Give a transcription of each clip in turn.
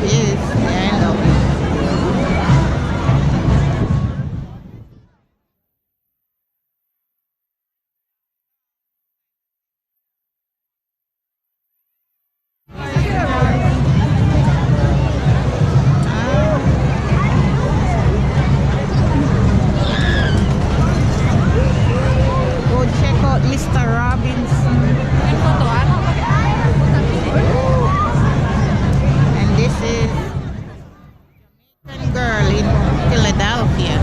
Yes, yeah, I know. Go check out Mr. Robinson. And this is Jamaican Girl in Philadelphia.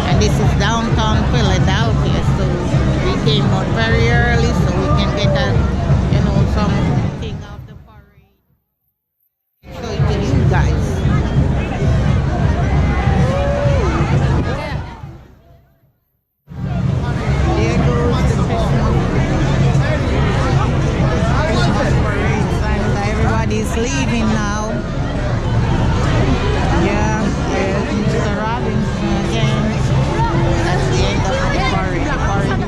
And this is downtown Philadelphia. So we came out very early so we can get something of the parade. Show it to you guys. There goes the Christmas parade. And everybody's leaving now. Yeah, there's Mr. Robinson again. That's the end of the parade. The parade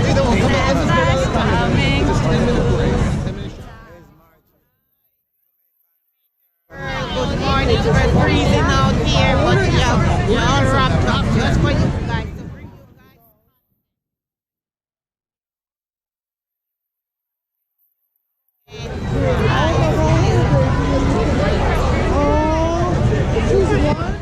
is over. Santa's coming. Good morning. We're freezing out here, but yeah, we're all wrapped up just for you guys to bring you guys. Oh, choose one.